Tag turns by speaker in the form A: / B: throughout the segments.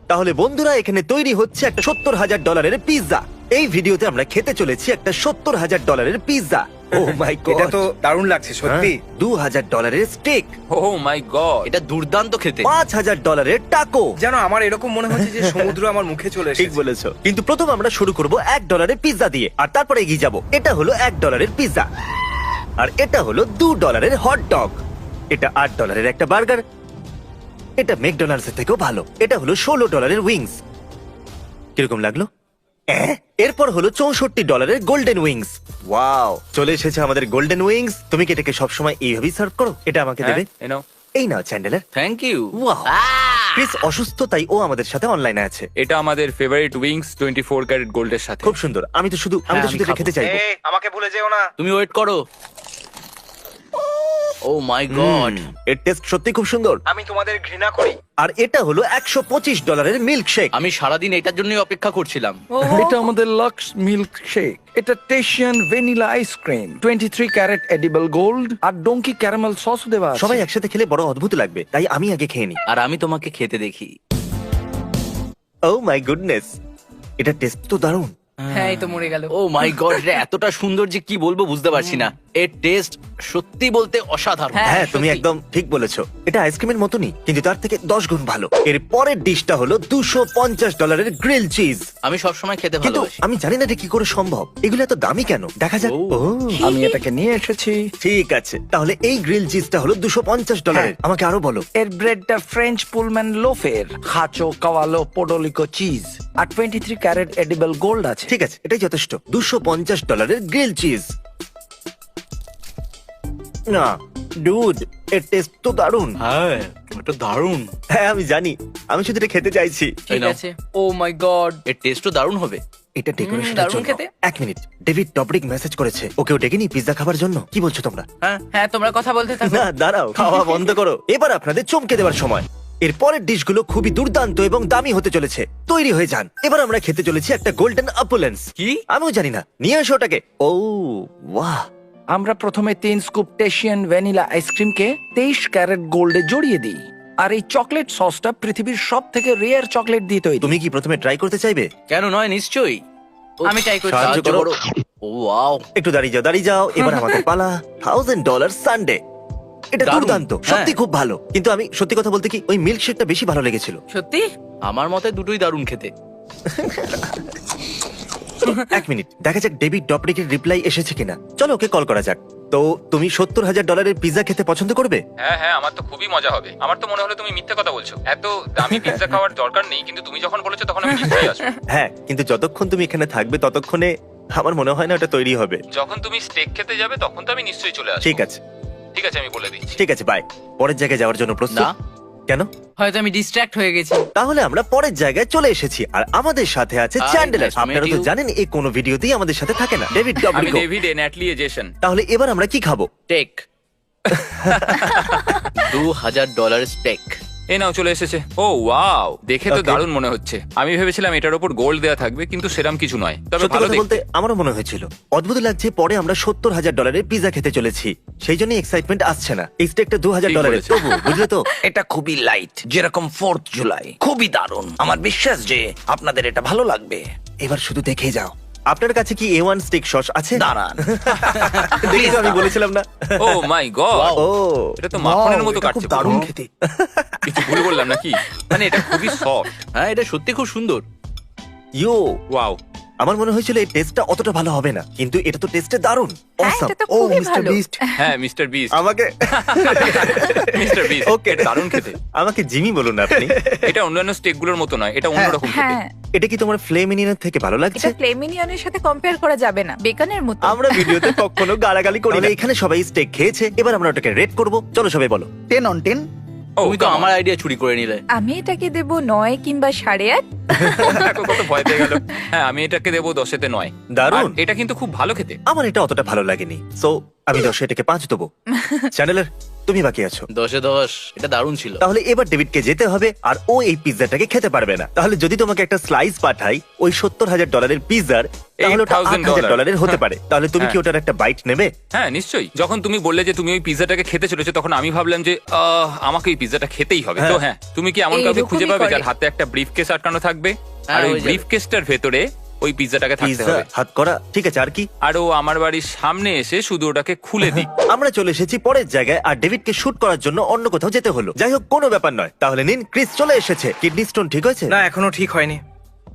A: তাহলে বন্ধুরা এখানে তৈরি হচ্ছে একটা $70,000 পিৎজা। এই ভিডিওতে আমরা খেতে চলেছি একটা $70,000 পিৎজা। ও মাই গড,
B: এটা তো দারুণ লাগছে সত্যি।
A: $2,000 স্টেক,
C: ও মাই গড,
D: এটা দুর্দান্ত খেতে।
A: $5,000 টাকো।
B: যেন আমার এরকম মনে হচ্ছে যে সমুদ্র আমার মুখে চলে
A: ঠিক
B: এসেছে।
A: বলেছো, কিন্তু প্রথম আমরা শুরু করব $1 পিৎজা দিয়ে, আর তারপরে এগিয়ে যাব। এটা হলো $1 পিৎজা, আর এটা হলো $2 হট ডগ, এটা $8 একটা বার্গার, এটা ম্যাকডোনাল্ডস এর থেকেও ভালো। এটা হলো $16 উইংস। কিরকম লাগলো? এরপর হলো $64 গোল্ডেন উইংস। ওয়াও, চলে এসেছে আমাদের গোল্ডেন উইংস। তুমি কি এটাকে সবসময় এইভাবেই সার্ভ করো? এটা আমাকে দেবে। এই নাও Chandler.
D: Thank you.
A: Wow, Chris অসুস্থ, তাই ও আমাদের সাথে অনলাইনে আছে।
C: এটা আমাদের ফেভারিট উইংস 24 ক্যারেট গোল্ডের সাথে।
A: খুব সুন্দর। আমি তো শুধু
D: আমি
A: এটা
D: খাবো।
A: খেতে চাইবো।
B: আমাকে ভুলে যেও না।
D: তুমি ওয়েট করো। ও মাই গড,
A: এর টেস্ট সত্যি খুব সুন্দর।
B: আমি তোমাদের ঘৃণা করি।
A: আর এটা হলো $125 মিল্ক শেক।
D: আমি সারাদিন এটার জন্যই অপেক্ষা করছিলাম।
E: এটা আমাদের লাক্স মিল্ক শেক। এটা Tahitian vanilla ice cream, 23 carat edible gold আর ডোঙ্কি ক্যারামেল সস দেওয়া আছে।
A: সবাই একসাথে খেলে বড় অদ্ভুত লাগবে, তাই আমি আগে খেয়ে নিই।
D: আর আমি তোমাকে খেতে দেখি।
A: ও মাই গুডনেস, এটা টেস্ট তো দারুণ।
F: হ্যাঁ এই তো মরে গেল।
D: ও মাই গড, এটা এতটা সুন্দর যে কি বলবো বুঝতে পারছি না। এর টেস্ট সত্যি বলতে অসাধারণ।
A: হ্যাঁ, তুমি
F: সত্যি।
A: একদম ঠিক বলেছো। এটা আইসক্রিমের মতনই, কিন্তু তার থেকে 10 গুণ ভালো। এর পরের ডিশটা হলো $250 গ্রিল চিজ।
D: আমি সবসময় খেতে
A: কিন্তু
D: ভালোবাসি।
A: আমি জানি না এটা কি করে সম্ভব। এগুলো এত দামি কেন? দেখা যাক।
D: ও।
A: ও,
E: আমি এটাকে নিয়ে এসেছি।
A: ঠিক আছে, তাহলে এই গ্রিল চিজটা হলো $250।
E: হ্যাঁ।
A: আমাকে আরো বলো।
E: এর ব্রেডটা ফ্রেঞ্চ পুলম্যান লোফের, হাচো কাওয়ালো পোডোলিকো চিজ আর 23 ক্যারেট এডিবল গোল্ড আছে।
A: ঠিক আছে, এটাই যথেষ্ট। $250 গ্রিল চিজ। না ডুড, এর টেস্ট তো দারুণ।
D: হ্যাঁ, এটা দারুণ।
A: হ্যাঁ আমি জানি, আমি শুধু এটা খেতে চাইছি।
D: এই
F: ঠিক
D: নাও।
F: আছে। ও মাই গড।
D: এর টেস্টও দারুণ হবে।
A: এটা ডেকোরেশনের
F: দারুণ
A: জন্য।
F: খেতে।
A: 1 মিনিট, ডেভিড টবরিক মেসেজ করেছে, ওকেও ডেকে নি পিৎজা খাবার জন্য। কি বলছো তোমরা?
D: হ্যাঁ,
F: হ্যাঁ তোমরা কথা বলতে থাকো।
A: না দাঁড়াও, খাওয়া বন্ধ করো। এবার আপনাদের চমকে দেওয়ার সময়। এর পরের ডিশগুলো খুবই দুর্দান্ত এবং দামি হতে চলেছে। তৈরি হয়ে যান। এবার আমরা খেতে চলেছি একটা গোল্ডেন অ্যাপোলেন্স।
D: কি?
A: আমিও জানি না, নিয়ে আসো ওটাকে। ও ওয়াহ,
E: আমরা প্রথমে 3 স্কুপ টেশিয়ান ভ্যানিলা আইসক্রিমকে 23 ক্যারেট গোল্ডে জড়িয়ে দিই। আর এই চকলেট সসটা পৃথিবীর সব থেকে রেয়ার চকলেট দিয়ে তৈরি।
A: তুমি কি প্রথমে ট্রাই করতে চাইবে?
D: কেন নয়, নিশ্চয়ই।
F: আমি try করছি।
A: সাহায্য
D: সাহায্য
A: করো।
D: করো। ও ওয়াও,
A: একটু দাঁড়িয়ে যাও। এবার আমাদের পালা। $1000 সানডে। এটা
D: দারুণ।
A: দুর্দান্ত, সত্যি
D: হ্যাঁ।
A: খুব ভালো। কিন্তু আমি সত্যি কথা বলতে কি, ওই মিল্ক শেকটা বেশি ভালো লেগেছিল।
F: সত্যি?
D: আমার মতে দুটোই দারুণ খেতে।
A: 1 মিনিট, দেখা যাক ডেভিড ডপরিকের রিপ্লাই এসেছে কিনা। চলো ওকে কল করা যাক। তো তুমি $70,000 পিৎজা খেতে পছন্দ করবে?
C: হ্যাঁ হ্যাঁ, আমার তো খুবই মজা হবে। আমার তো মনে হলো তুমি মিথ্যে কথা বলছো। এত দামি পিৎজা খাওয়ার দরকার নেই, কিন্তু তুমি যখন বলেছো তখন আমি নিশ্চয়ই আসবো।
A: হ্যাঁ, কিন্তু যতক্ষণ তুমি এখানে থাকবে ততক্ষণে আমার মনে হয় না ওটা তৈরি হবে।
C: যখন তুমি স্টেক খেতে যাবে তখন তো আমি নিশ্চয়ই চলে আসবো।
A: ঠিক আছে,
C: ঠিক আছে, আমি বলে দিচ্ছি।
A: ঠিক আছে, বাই। পরের জায়গায় যাওয়ার জন্য প্রস্তুত?
D: না।
A: কেন?
F: হয়তো আমি ডিস্ট্রাক্ট হয়ে গেছি।
A: তাহলে আমরা পরের জায়গায় চলে এসেছি, আর আমাদের সাথে আছে
D: Hi,
A: Chandler.
D: nice to meet
A: আপনারা তো
D: you.
A: জানেন এই কোনো ভিডিওতেই আমাদের সাথে থাকে না। ডেভিড
C: আমি
A: ডপরিকো।
C: ডেভিড ন্যাটলি এজেশন।
A: তাহলে এবার আমরা কি খাবো?
D: টেক। $2,000 স্টেক।
C: এই নাও, চলে এসেছে। ও ওয়াও, দেখে তো
A: Okay.
C: দারুণ মনে হচ্ছে। আমি ভেবেছিলাম এটার উপর গোল্ড দেওয়া থাকবে, কিন্তু সেরম কিছু নয়। তবে
A: সত্যি
C: ভালো
A: কথা বলতে
C: দেখতে।
A: আমারও মনে হয়েছিল। অদ্ভুত লাগছে, পরে আমরা $70,000 পিৎজা খেতে চলেছি, সেই জন্য এক্সাইটমেন্ট আসছে না। এই স্টেকটা $2,000
C: ঠিক বলেছো।
A: তবু, বুঝলে তো?
E: এটা খুবই লাইট, যেরকম 4th জুলাই। খুবই দারুণ। আমার বিশ্বাস যে আপনাদের এটা ভালো লাগবে।
A: এবার শুধু দেখে যাও। আপনার কাছে কি A1 স্টিক সস আছে?
E: দাঁড়ান।
A: দেখেছো, আমি বলেছিলাম না?
C: ও মাই গড,
A: ও,
C: এটা তো মাখনের মতো
A: এটা খুব
C: কাটছে।
A: দারুণ
C: পুরো।
A: খেতে।
C: কিছু ভুল বললাম নাকি? মানে এটা খুবই সফট।
D: হ্যাঁ, এটা সত্যি খুব সুন্দর।
A: ইয়ো,
C: ওয়াও,
A: আমার মনে হয়েছিল এই টেস্টটা অতটা ভালো হবে না, কিন্তু এটা তো টেস্টে দারুণ।
F: হ্যাঁ,
A: Awesome.
F: এটা তো
A: ও
F: খুবই
A: মিস্টার
F: ভালো।
A: বিস্ট,
C: হ্যাঁ মিস্টার বিস্ট।
A: আমাকে
C: মিস্টার বিস্ট,
A: Okay.
C: এটা দারুণ খেতে।
A: আমাকে জিমি বলুন না আপনি।
C: এটা অন্যান্য স্টেক গুলোর মতো নয়, এটা অন্যরকম খেতে।
F: হ্যাঁ
A: এটা কি তোমার ফ্লেমিনিয়ানের থেকে ভালো লাগছে?
F: এটা ফ্লেমিনিয়নের সাথে কম্পেয়ার করা যাবে না, বেকনের মতো।
A: আমরা ভিডিওতে কখনো গালাগালি করি না। এখানে সবাই স্টেক খেয়েছে, এবার আমরা ওটাকে রেট করব। চলো সবাই বলো।
E: 10 on 10।
C: ও
D: তুমি তো আমার আইডিয়া চুরি করে নিলে।
F: আমি এটাকে দেব 9 কিংবা 8.5।
C: দেখো কত ভয় পেয়ে গেল। হ্যাঁ, আমি এটাকে দেবো 10-তে 9।
A: দারুণ।
C: আর এটা কিন্তু খুব ভালো খেতে।
A: আমার এটা অতটা ভালো লাগেনি, সো আমি 10 এটাকে 5 দেবো। চ্যানেলের তুমি বাকি আছো।
D: 10-এ 10, এটা দারুণ ছিল।
A: তাহলে এবার ডেভিডকে যেতে হবে আর ও এই পিৎজাটাকে খেতে পারবে না। তাহলে যদি তোমাকে একটা স্লাইস পাঠাই ওই $70,000 পিৎজার, তাহলে ওটা $8,000 হতে পারে। তাহলে তুমি কি
C: হ্যাঁ।
A: ওটার একটা বাইট নেবে?
C: হ্যাঁ নিশ্চয়ই। যখন তুমি বললে যে তুমি ওই পিৎজাটাকে খেতে চলেছো, তখন আমি ভাবলাম যে আমাকে এই পিৎজাটা খেতেই হবে। তো হ্যাঁ, তুমি কি এমন কাউকে খুঁজে পাবে যার হাতে একটা ব্রিফ কেস আটকানো থাকবে, আর ওই
D: ওই যে-
C: ব্রিফ কেসটার ভেতরে ওই পিৎজাটাকে থাকতে
A: পিৎজা
C: হবে,
A: হাত করা, ঠিক আছে। আর কি?
C: আর ও আমার বাড়ির সামনে এসে শুধু ওটাকে খুলে দিক।
A: আমরা চলে এসেছি পরের জায়গায়, আর ডেভিডকে শুট করার জন্য অন্য কোথাও যেতে হলো। যাই হোক, কোনো ব্যাপার নয়। তাহলে নিন, ক্রিস চলে এসেছে। কিডনি স্টোন ঠিক হয়েছে?
B: না এখনো ঠিক হয়নি।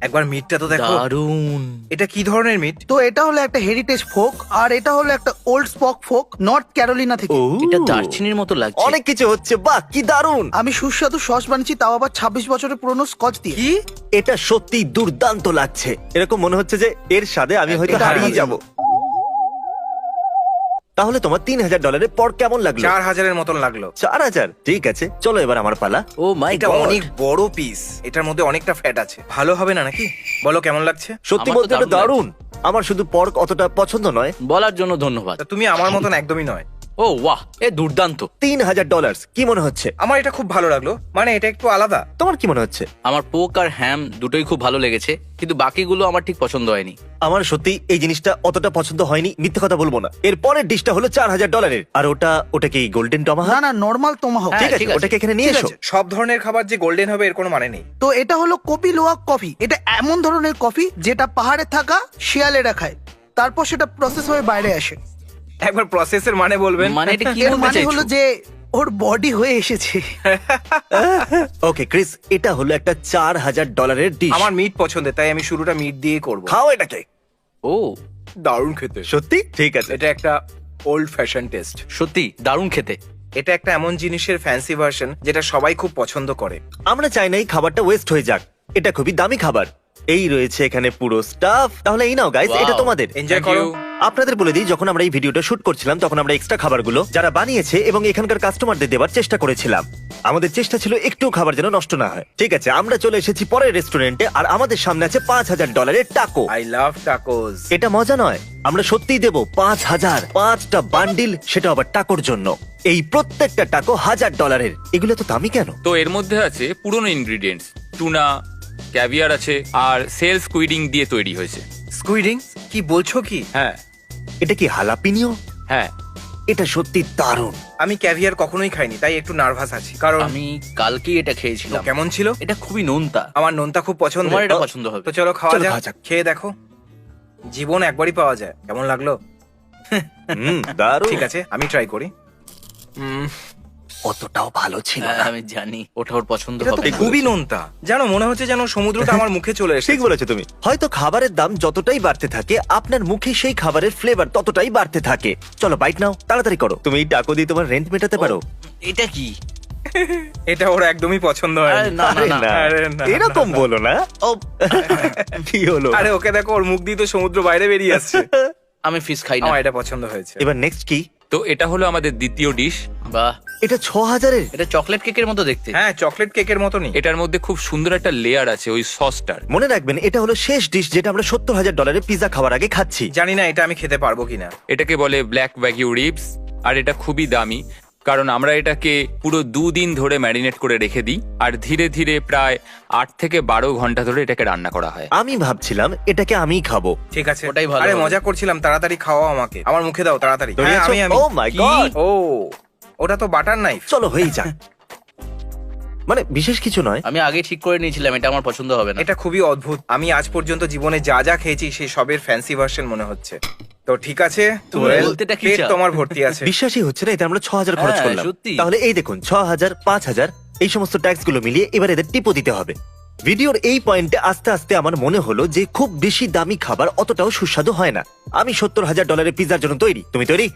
B: একবার মিটটা তো দেখো।
D: দারুণ।
B: এটা কি ধরনের মিট?
G: তো এটা হলো একটা হেরিটেজ ফোক, আর এটা হলো একটা ওল্ড স্পক ফোক, নর্থ ক্যারোলিনা থেকে।
A: ও,
D: এটা দারচিনির মতো লাগছে।
A: অনেক কিছু হচ্ছে। বাহ, কি দারুণ!
G: আমি সুস্বাদু সস বানিয়েছি, তাও আবার 26 বছরের পুরনো স্কচ দিয়ে।
B: কি?
A: এটা সত্যি দুর্দান্ত লাগছে। এরকম মনে হচ্ছে যে এর স্বাদে আমি হয়তো
G: এটা
A: হারিয়ে
G: দারুণ।
A: যাব। তাহলে তোমার $3,000 পর কেমন লাগলো?
B: 4,000-এর মতন লাগলো।
A: 4,000? ঠিক আছে, চলো এবার আমার পালা।
D: ও মাই
B: এটা
D: গড।
B: অনেক বড় পিস, এটার মধ্যে অনেকটা ফ্যাট আছে। ভালো হবে না নাকি? বলো কেমন লাগছে?
A: সত্যি
D: আমার তো
A: বলতে এটা
D: দারুণ
A: দারুণ। আমার শুধু পর্ক অতটা পছন্দ নয়।
D: বলার জন্য ধন্যবাদ।
B: তা তুমি আমার মতন একদমই নয়।
D: ও বাহ, এ দুর্দান্ত।
A: $3,000 কি মনে হচ্ছে?
B: আমার এটা খুব ভালো লাগলো, মানে এটা একটু আলাদা।
A: তোমার কি মনে হচ্ছে?
D: আমার পোক আর হ্যাম দুটোই খুব ভালো লেগেছে, কিন্তু বাকিগুলো আমার ঠিক পছন্দ হয়নি।
A: আমার সত্যি এই জিনিসটা অতটা পছন্দ হয়নি, মিথ্যে কথা বলবো না। এর পরের ডিশটা হলো $4,000, আর ওটা কি গোল্ডেন
G: না
A: টমাহক?
G: না, নর্মাল তোমাহক।
D: হ্যাঁ,
A: ঠিক আছে,
D: ঠিক আছে।
A: ওটাকে এখানে নিয়ে
B: ঠিক
A: এসো।
B: আছে, সব ধরনের খাবার যে গোল্ডেন হবে এর কোনো মানে নেই।
G: তো এটা হলো কপি লোয়া কফি। এটা এমন ধরনের কফি যেটা পাহাড়ে থাকা শিয়ালেরা খায়, তারপর সেটা প্রসেস হয়ে বাইরে আসে।
B: একবার প্রসেসের মানে বলবেন?
D: মানে এটা কি
G: এর
D: বলতে
G: মানে হলো
D: চাইছো?
G: যে ওর বডি হয়ে এসেছে।
A: ওকে ক্রিস, এটা হলো একটা $4,000 ডিশ।
B: আমার মিট পছন্দের, তাই আমি শুরুটা মিট দিয়ে করব।
A: খাও এটাকে।
D: ও
B: দারুণ খেতে।
A: সত্যি? ঠিক আছে।
B: এটা একটা ওল্ড ফ্যাশন টেস্ট।
D: সত্যি দারুণ খেতে।
B: এটা একটা এমন জিনিসের ফ্যান্সি ভার্সন যেটা সবাই খুব পছন্দ করে।
A: আমরা চাই না এই খাবারটা ওয়েস্ট হয়ে যাক। এটা খুবই দামি খাবার। এই রয়েছে এখানে পুরো স্টাফ। তাহলে এই নাও গাইস,
D: Wow.
A: এটা তোমাদের।
B: এনজয়
C: Thank
B: করো।
C: you.
A: আপনাদের বলে দিই, যখন আমরা এই ভিডিওটা শুট করছিলাম তখন আমরা এক্সট্রা খাবারগুলো যারা বানিয়েছে এবং এখানকার কাস্টমারদের দেওয়ার চেষ্টা করেছিলাম। আমাদের চেষ্টা ছিল একটু খাবার যেন নষ্ট না হয়। ঠিক আছে, আমরা চলে এসেছি পরের রেস্টুরেন্টে, আর আমাদের সামনে আছে $5,000 টাকো।
B: I love tacos.
A: এটা মজা নয়, আমরা সত্যিই দেবো 5,000, 5টা বান্ডিল, সেটা আবার টাকোর জন্য। এই প্রত্যেকটা টাকো $1,000। এগুলো তো দামি কেন?
C: তো এর মধ্যে আছে পুরনো ইনগ্রিডিয়েন্টস, টুনা, ক্যাভিয়ার আছে, আর সেল স্কুইডিং দিয়ে তৈরি হয়েছে।
B: স্কুইডিং? কি বলছো কি?
C: হ্যাঁ
A: এটা কি হালাপিনিও?
C: হ্যাঁ।
A: এটা সত্যি দারুণ।
B: আমি ক্যাভিয়ার কখনোই খাইনি, তাই একটু নার্ভাস আছি। কারণ
D: আমি কালকেই এটা
B: তো
D: খেয়েছিলাম।
B: কেমন ছিল?
D: এটা খুবই নোনতা।
B: আমার নোনতা খুব পছন্দ।
D: তোমার এটা পছন্দ হবে।
B: তো চলো খাওয়া
A: চলো খাওয়া
B: যাক।
A: যাক।
B: খেয়ে দেখো। জীবন একবারই পাওয়া যায়। কেমন লাগলো?
A: দারুণ।
B: ঠিক আছে, আমি ট্রাই করি।
A: অতটাও ভালো ছিল
D: হ্যাঁ,
A: না।
D: আমি জানি ওটা ওর পছন্দ
B: এটা তো
D: হবে না।
B: খুবই নোনতা। জানো, মনে হচ্ছে যেন সমুদ্রটা আমার মুখে চলে এসেছে।
A: ঠিক বলেছো তুমি। হয়তো খাবারের দাম যতটাই বাড়তে থাকে, আপনার মুখে সেই খাবারের ফ্লেভার ততটাই বাড়তে থাকে। চলো বাইট নাও, তাড়াতাড়ি করো। তুমি এই টাকো দিয়ে তোমার রেন্ট মেটাতে পারো।
D: এটা কি?
B: এটা ওর একদমই পছন্দ হয়
D: আরে না,
A: আরে না,
B: আরে না,
A: এরকম বলো না।
D: ও
A: কি হলো?
B: আরে ওকে দেখো, ওর মুখ দিয়ে তো সমুদ্র বাইরে বেরিয়ে আসছে।
D: আমি ফিশ খাই না।
B: আমার এটা পছন্দ হয়েছে।
A: এবার নেক্সট কি?
C: তো এটা হলো আমাদের দ্বিতীয় ডিশ।
D: বাহ,
A: এটা 6,000-এর।
D: এটা চকলেট কেকের মতো দেখতে।
B: হ্যাঁ, চকলেট কেকের মতনই।
C: এটার মধ্যে খুব সুন্দর একটা লেয়ার আছে ওই সসটার।
A: মনে রাখবেন, এটা হলো শেষ ডিশ যেটা আমরা $70,000 পিজা খাওয়ার আগে খাচ্ছি।
B: জানি না এটা আমি খেতে পারবো কিনা।
C: এটাকে বলে ব্ল্যাক ওয়াগিউ রিবস, আর এটা খুবই দামি কারণ আমরা এটাকে পুরো 2 দিন ধরে ম্যারিনেট করে রেখে দিই, আর ধীরে ধীরে প্রায় 8 থেকে 12 ঘন্টা ধরে এটাকে রান্না করা হয়।
A: আমি ভাবছিলাম এটাকে আমিই খাবো।
B: ঠিক আছে,
D: ওটাই ভালো
B: আরে
D: হবে।
B: মজা করছিলাম। তাড়াতাড়ি খাওয়াও আমাকে, আমার মুখে দাও তাড়াতাড়ি।
A: তৈরি
B: হ্যাঁ,
A: আছো?
B: আমি
A: ও মাই গড!
B: ও, ওটা তো বাটার নাইফ।
A: চলো হয়েই যাক। মানে বিশেষ কিছু নয়।
D: আমি আগে ঠিক করে নিয়েছিলাম এটা আমার পছন্দ হবে না।
B: এটা খুবই অদ্ভুত। আমি আজ পর্যন্ত জীবনে যা যা খেয়েছি সেই সবের ফ্যান্সি ভার্সন মনে হচ্ছে। তো ঠিক আছে,
D: তুমি বলতেটা কি
B: পেট
D: চাও?
B: তোমার ভর্তি আছে।
A: বিশ্বাসই হচ্ছে না, এতে আমরা 6,000 খরচ
D: হ্যাঁ,
A: করলাম।
D: সত্যি।
A: তাহলে এই দেখুন, 6,000, 5,000 এই সমস্ত ট্যাক্স গুলো মিলিয়ে এবার এদের টিপও দিতে হবে। ভিডিওর এই পয়েন্টে আস্তে আস্তে আমার মনে হলো যে খুব বেশি দামি খাবার অতটাও সুস্বাদু হয় না। আমি $70,000 পিজার জন্য তৈরি। তুমি তৈরি?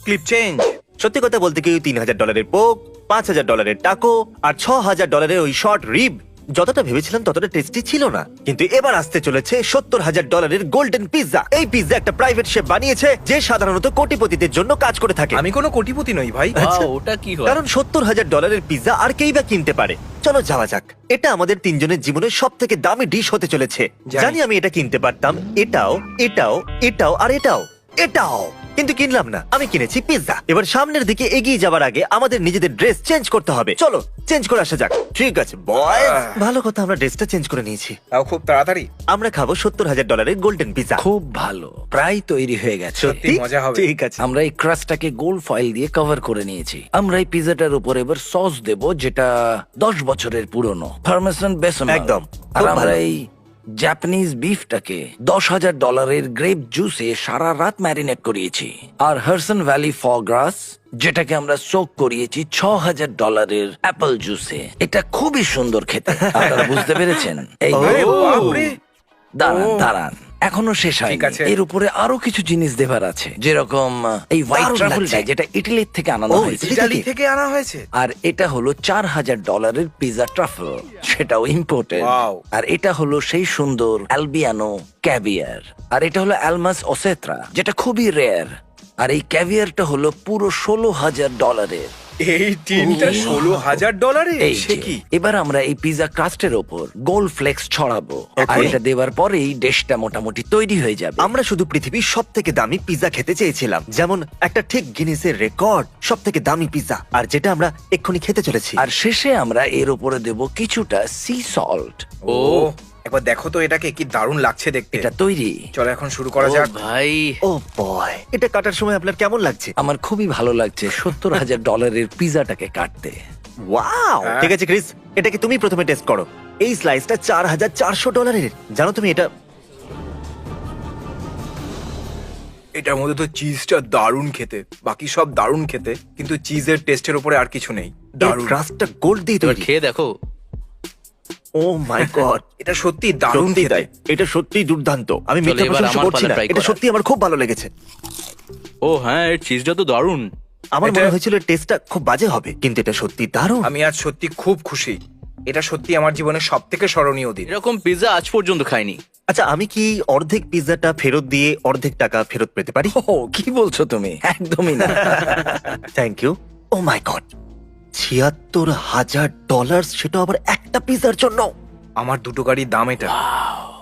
B: Clip change.
A: সত্যি কথা বলতে কি, $3,000 পোক, $5,000 টাকো, আর $6,000 ওই শর্ট রিব যতটা ভেবেছিলাম ততটা টেস্টি ছিল না। কিন্তু এবার আসতে চলেছে $70,000 গোল্ডেন পিৎজা। এই পিৎজা একটা প্রাইভেট শেফ বানিয়েছে, যে সাধারণত কোটিপতিদের জন্য কাজ করে থাকে।
B: আমি কোনো কোটিপতি নই ভাই।
A: আচ্ছা।
D: Wow, ওটা কি হয়?
A: কারণ $70,000 পিৎজা আর কেই বা কিনতে পারে। চলো যাওয়া যাক। এটা আমাদের তিনজনের জীবনের সব থেকে দামি ডিশ হতে চলেছে।
B: জানি।
A: জানি আমি এটা কিনতে পারতাম। এটাও, এটাও, এটাও, আর এটাও, এটাও। কিন্তু কিনলাম না, আমি কিনেছি পিৎজা। এবার সামনের দিকে এগিয়ে যাওয়ার আগে আমাদের নিজেদের ড্রেস চেঞ্জ করতে হবে। চলো চেঞ্জ করে আসা যাক। ঠিক আছে বয়েজ, ভালো কথা আমরা ড্রেসটা চেঞ্জ করে নিয়েছি।
B: তাও খুব তাড়াতাড়ি।
A: আমরা খাবো $70,000 গোল্ডেন পিৎজা।
E: খুব ভালো, প্রায় তৈরি হয়ে গেছে।
B: সত্যি মজা হবে।
A: ঠিক আছে।
E: আমরা এই ক্রাস্টটাকে গোল্ড ফয়েল দিয়ে কভার করে নিয়েছি। আমরা এই পিজাটার উপর এবার সস দেব, যেটা 10 বছরের পুরনো পারমেসান বেসামেল।
A: একদম,
E: আর
A: খুব
E: আমরা
A: ভালো।
E: এই জাপানিজ বিফটাকে $10,000 গ্রেপ জুসে সারা রাত ম্যারিনেট করিয়েছি। আর হারসন ভ্যালি ফগ্রাস, যেটাকে আমরা সোক করিয়েছি $6,000 অ্যাপল জুসে। এটা খুবই সুন্দর খেতে, আপনারা বুঝতে পেরেছেন? এই
B: আরে বাপরে।
E: দাঁড়ান দাঁড়ান, এখনো শেষ হয়নি।
B: ঠিক আছে।
E: এর উপরে আরো কিছু জিনিস দেবার আছে, যেরকম এই হোয়াইট
A: দারুণ
E: ট্রাফেলটা,
A: লাগছে।
E: যেটা ইটালির থেকে আনানো
A: ও,
E: হয়েছে।
B: ইটালি থেকে আনা হয়েছে।
E: আর এটা হলো $4,000 পিজা ট্রাফেল, সেটাও ইম্পোর্টেড।
B: Wow.
E: আর এটা হলো সেই সুন্দর অ্যালবিয়ানো ক্যাভিয়ার। আর এটা হলো অ্যালমাস ওসেত্রা, যেটা খুবই রেয়ার। আর এই ক্যাভিয়ারটা হলো পুরো $16,000।
B: এই টিনটা $16,000।
E: এই
B: সে
E: যে,
B: কি?
E: এবার আমরা এই পিজা ক্রাস্টের ওপর গোল্ড ফ্লেক্স ছড়াবো। আর এটা দেওয়ার পরেই ডিশটা মোটামুটি তৈরি হয়ে যাবে।
A: আমরা শুধু পৃথিবীর সব থেকে দামি পিৎজা খেতে চেয়েছিলাম, যেমন একটা ঠিক গিনেসের রেকর্ড সব থেকে দামি পিৎজা, আর যেটা আমরা এক্ষুনি খেতে চলেছি।
E: আর শেষে আমরা এর উপরে দেব কিছুটা সি সল্ট।
B: ও একবার দেখো তো এটাকে, কি দারুণ লাগছে দেখতে।
E: এটা তৈরি।
B: চলো এখন শুরু করা যাক।
D: ভাই
A: ও বয়, এটা কাটার সময় আপনার কেমন লাগছে?
E: আমার খুবই ভালো লাগছে $70,000 পিজাটাকে কাটতে।
A: ওয়াও,
B: হ্যাঁ।
A: ঠিক আছে ক্রিস, এটাকে তুমি প্রথমে টেস্ট করো। এই স্লাইসটা $4,400। জানো তুমি এটা
B: এটার মধ্যে তো চিজটা দারুণ খেতে, বাকি সব দারুণ খেতে, কিন্তু চিজের টেস্টের উপরে আর কিছু নেই। দারুণ।
A: ক্রাস্টটা গোল্ড দিয়ে
D: এবার
A: তৈরি।
D: খেয়ে দেখো।
A: ও মাই গড,
B: এটা সত্যি দারুণ
A: সত্যি
B: খেতে।
A: তাই, এটা সত্যি দুর্দান্ত। আমি
D: চলো,
A: মিথ্যা
D: এবার
A: প্রশংসা
D: আমার
A: করছি
D: পালা
A: না,
D: try
A: এটা
D: করার।
A: সত্যি আমার খুব ভালো লেগেছে।
D: ও হ্যাঁ, এর চিজটা তো দারুণ।
A: আমার
B: এটা-
A: মনে হয়েছিল টেস্টটা খুব বাজে হবে, কিন্তু এটা সত্যি দারুণ।
B: আমি আজ সত্যি খুব খুশি। এটা সত্যি আমার জীবনের সব থেকে স্মরণীয় দিন।
D: এরকম পিৎজা আজ পর্যন্ত খাইনি।
A: আচ্ছা, আমি কি অর্ধেক পিৎজাটা ফেরত দিয়ে অর্ধেক টাকা ফেরত পেতে পারি?
E: ও কি বলছো তুমি? একদমই না।
A: Thank you. Oh my God, $76,000, সেটা আবার একটা পিৎজার জন্য।
B: আমার দুটো গাড়ির দাম এটা।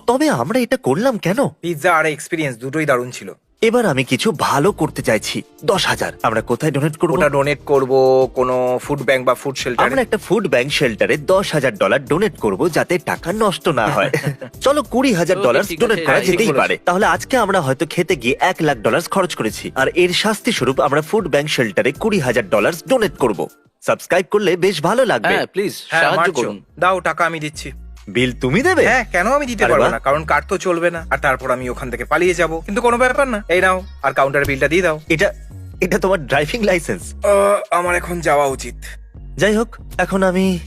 A: তবে আমরা এটা করলাম কেন?
B: পিৎজা আর এক্সপিরিয়েন্স দুটোই দারুণ ছিল।
A: এবার আমি কিছু ভালো করতে চাইছি। 10,000 আমরা কোথায় ডোনেট করবো?
B: ওটা ডোনেট করব কোনো ফুড ব্যাংক বা ফুড শেল্টারে।
A: আমরা একটা ফুড ব্যাংক শেল্টারে $10,000 ডোনেট করব, যাতে টাকা নষ্ট না হয়। চলো $20,000
D: ঠিক আছে,
A: ডোনেট করা
D: হ্যাঁ, ঠিক
A: যেতেই
B: বলেছো।
A: পারে। তাহলে আজকে আমরা হয়তো খেতে গিয়ে $1,00,000 খরচ করেছি, আর এর শাস্তি স্বরূপ আমরা ফুড ব্যাংক শেল্টারে $20,000 ডোনেট করব। সাবস্ক্রাইব করলে বেশ ভালো লাগবে।
D: হ্যাঁ প্লিজ
B: হ্যাঁ,
D: সাহায্য
B: মার্চো।
D: করুন।
B: দাও টাকা আমি দিচ্ছি।
A: বিল তুমি দেবে?
B: হ্যাঁ, কেন আমি দিতে
A: আরে
B: পারবো
A: বাহ।
B: না? কারণ কার্ড তো চলবে না, আর তারপর আমি ওখান থেকে পালিয়ে যাব। কিন্তু কোনো ব্যাপার না, এই নাও, আর কাউন্টার বিলটা দিয়ে দাও।
A: এটা এটা তোমার ড্রাইভিং লাইসেন্স।
B: আমার এখন যাওয়া উচিত।
A: যাই হোক, এখন আমি